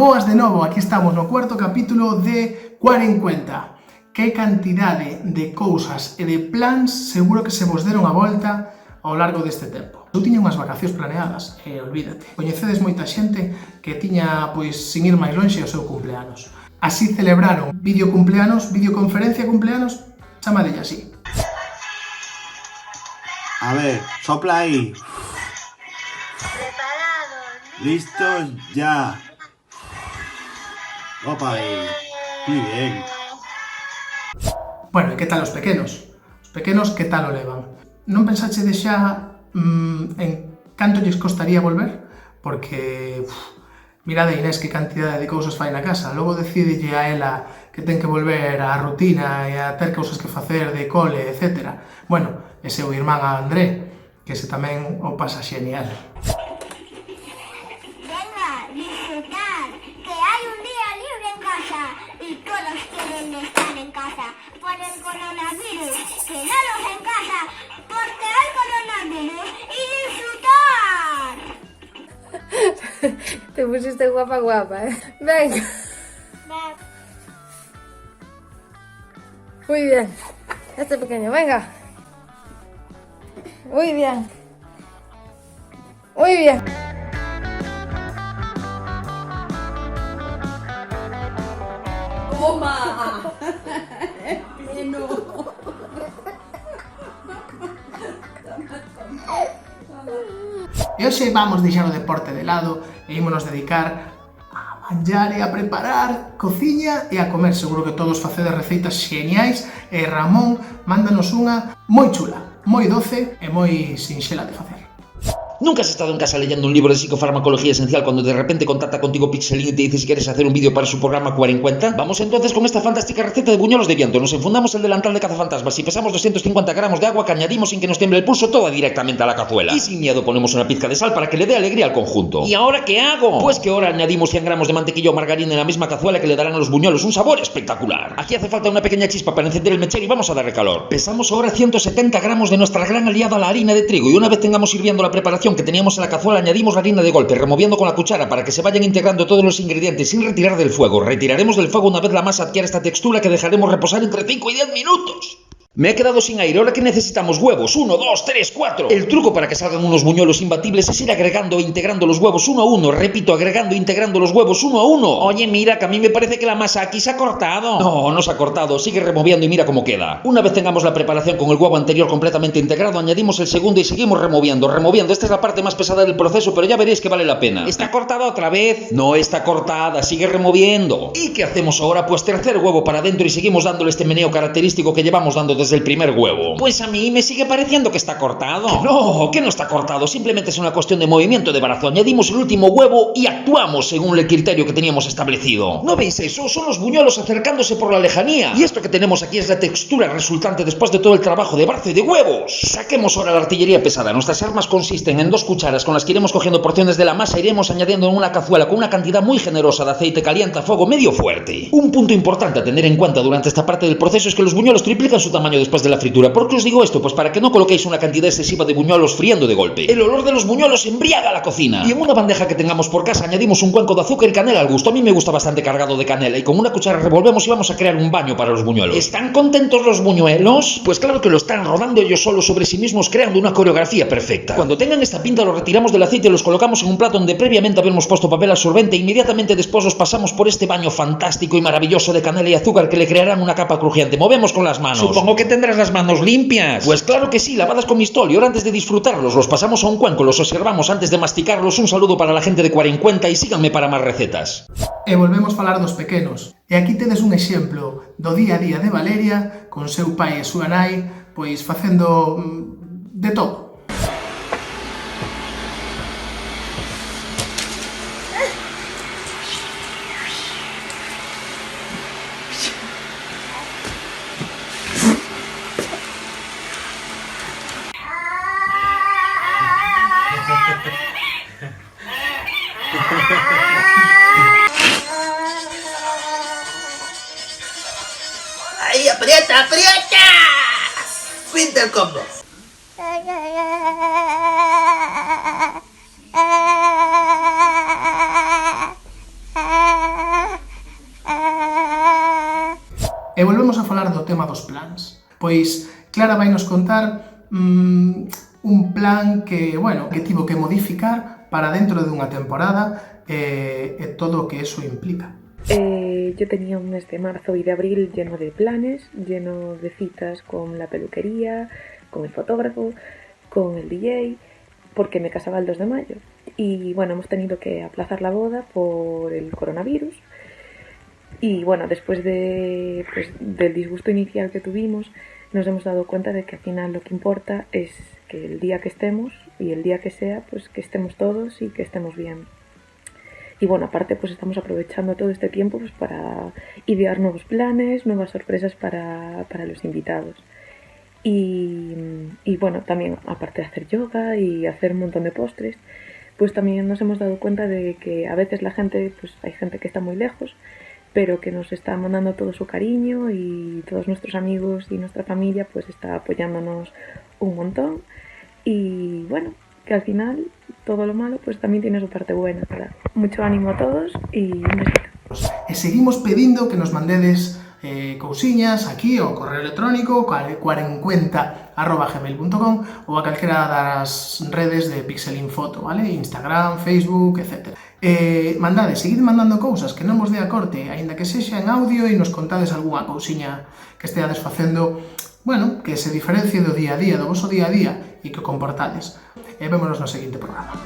Boas de novo, aquí estamos no cuarto capítulo de 40. Que cantidade de cousas e de plans seguro que se vos deron a volta ao largo deste tempo. Eu tiña unhas vacacións planeadas, e olvídate. Coñecedes moita xente que tiña, pois, sin ir máis lonxe o seu cumpleanos. Así celebraron videocumpleanos, videoconferencia cumpleanos, chamadella así. A ver, sopla aí. Preparados. Listos, ya. Opa aí. Muy bien. Bueno, e que tal os pequenos? Os pequenos que tal o levan? Non pensache de xa en canto lles costaría volver? Porque, mirade Inés que cantidade de cousas fai na casa. Logo decidelle a ela que ten que volver á rutina e a ter cousas que facer de cole, etc. Bueno, e seu irmán a André, que ese tamén o pasa xenial. Venga, disfrutar, que hay un día libre en casa y todos quieren estar en casa por el coronavirus. Quedaros en casa porque hay coronavirus y disfrutar. Te pusiste guapa, ¿eh? Venga. Muy bien. Este pequeño, venga. Muy bien. Muy bien. ¡Toma! No. E hoxe vamos deixar o deporte de lado e ímonos dedicar a manjar e a preparar cociña e a comer. Seguro que todos facedes receitas xeniais e Ramón mándanos unha moi chula, moi doce e moi sinxela de facer. ¿Nunca has estado en casa leyendo un libro de psicofarmacología esencial cuando de repente contacta contigo Pixelín y te dice si quieres hacer un vídeo para su programa 40? Vamos entonces con esta fantástica receta de buñuelos de viento. Nos enfundamos el delantal de cazafantasmas y pesamos 250 gramos de agua que añadimos sin que nos tiemble el pulso toda directamente a la cazuela. Y sin miedo ponemos una pizca de sal para que le dé alegría al conjunto. ¿Y ahora qué hago? Pues que ahora añadimos 100 gramos de mantequilla o margarina en la misma cazuela que le darán a los buñuelos un sabor espectacular. Aquí hace falta una pequeña chispa para encender el mechero y vamos a darle calor. Pesamos ahora 170 gramos de nuestra gran aliada, la harina de trigo, y una vez tengamos hirviendo la preparación que teníamos en la cazuela, añadimos la harina de golpe, removiendo con la cuchara para que se vayan integrando todos los ingredientes sin retirar del fuego. Retiraremos del fuego una vez la masa adquiera esta textura que dejaremos reposar entre 5 y 10 minutos. Me he quedado sin aire, ahora que necesitamos huevos, 1, 2, 3, 4. El truco para que salgan unos buñuelos imbatibles es ir agregando e integrando los huevos uno a uno. Repito, agregando e integrando los huevos uno a uno. Oye, mira, que a mí me parece que la masa aquí se ha cortado. No, no se ha cortado, sigue removiendo y mira cómo queda. Una vez tengamos la preparación con el huevo anterior completamente integrado, añadimos el segundo y seguimos removiendo. Esta es la parte más pesada del proceso, pero ya veréis que vale la pena. ¿Está cortada otra vez? No está cortada, sigue removiendo. ¿Y qué hacemos ahora? Pues tercer huevo para adentro y seguimos dándole este meneo característico que llevamos dando desde el primer huevo. Pues a mí me sigue pareciendo que está cortado. Que no está cortado, simplemente es una cuestión de movimiento de brazo. Añadimos el último huevo y actuamos según el criterio que teníamos establecido. ¿No veis eso? Son los buñuelos acercándose por la lejanía. Y esto que tenemos aquí es la textura resultante después de todo el trabajo de brazo y de huevos. Saquemos ahora la artillería pesada. Nuestras armas consisten en 2 cucharas con las que iremos cogiendo porciones de la masa e iremos añadiendo en una cazuela con una cantidad muy generosa de aceite caliente a fuego medio fuerte. Un punto importante a tener en cuenta durante esta parte del proceso es que los buñuelos triplican su tamaño después de la fritura. ¿Por qué os digo esto? Pues para que no coloquéis una cantidad excesiva de buñuelos friendo de golpe. El olor de los buñuelos embriaga la cocina. Y en una bandeja que tengamos por casa añadimos un cuenco de azúcar y canela al gusto. A mí me gusta bastante cargado de canela y con una cuchara revolvemos y vamos a crear un baño para los buñuelos. ¿Están contentos los buñuelos? Pues claro que lo están, rodando ellos solos sobre sí mismos creando una coreografía perfecta. Cuando tengan esta pinta los retiramos del aceite y los colocamos en un plato donde previamente habíamos puesto papel absorbente e inmediatamente después los pasamos por este baño fantástico y maravilloso de canela y azúcar que le crearán una capa crujiente. Movemos con las manos. Supongo que tendrás las manos limpias. Pues claro que sí, lavadas con Mistol. Y ahora antes de disfrutarlos los pasamos a un cuenco, los observamos antes de masticarlos. Un saludo para la gente de 40 y síganme para más recetas. E volvemos falar dos pequenos. E aquí tedes un exemplo do día a día de Valeria con seu pai e súa nai, pois facendo de todo. ¡Ahí, aprieta, aprieta! Pinta el combo. E volvemos a falar do tema dos plans. Pois Clara vai nos contar un plan que, bueno, que tivo que modificar para dentro dunha temporada e todo o que eso implica. Yo tenía un mes de marzo y de abril lleno de planes, lleno de citas con la peluquería, con el fotógrafo, con el DJ, porque me casaba el 2 de mayo. Y bueno, hemos tenido que aplazar la boda por el coronavirus. Y bueno, después del disgusto inicial que tuvimos, nos hemos dado cuenta de que al final lo que importa es que el día que estemos y el día que sea, pues que estemos todos y que estemos bien. Y bueno, aparte pues estamos aprovechando todo este tiempo pues para idear nuevos planes, nuevas sorpresas para los invitados. Y bueno, también aparte de hacer yoga y hacer un montón de postres, pues también nos hemos dado cuenta de que a veces la gente, pues hay gente que está muy lejos, pero que nos está mandando todo su cariño y todos nuestros amigos y nuestra familia pues está apoyándonos un montón. Y bueno, que al final todo lo malo pues también tiene su parte buena, ¿verdad? Mucho ánimo a todos y un besito. E seguimos pedindo que nos mandedes cousiñas aquí ao correo electrónico 40encuenta@gmail.com ou a calquera das redes de Pixelinfoto, vale? Instagram, Facebook, etc. Seguid mandando cousas que non vos dé a corte, aínda que sexa en audio, e nos contades algunha cousiña que esteades facendo, bueno, que se diferencie do día a día, do voso día a día, e que o comportades. E vémonos no seguinte programa.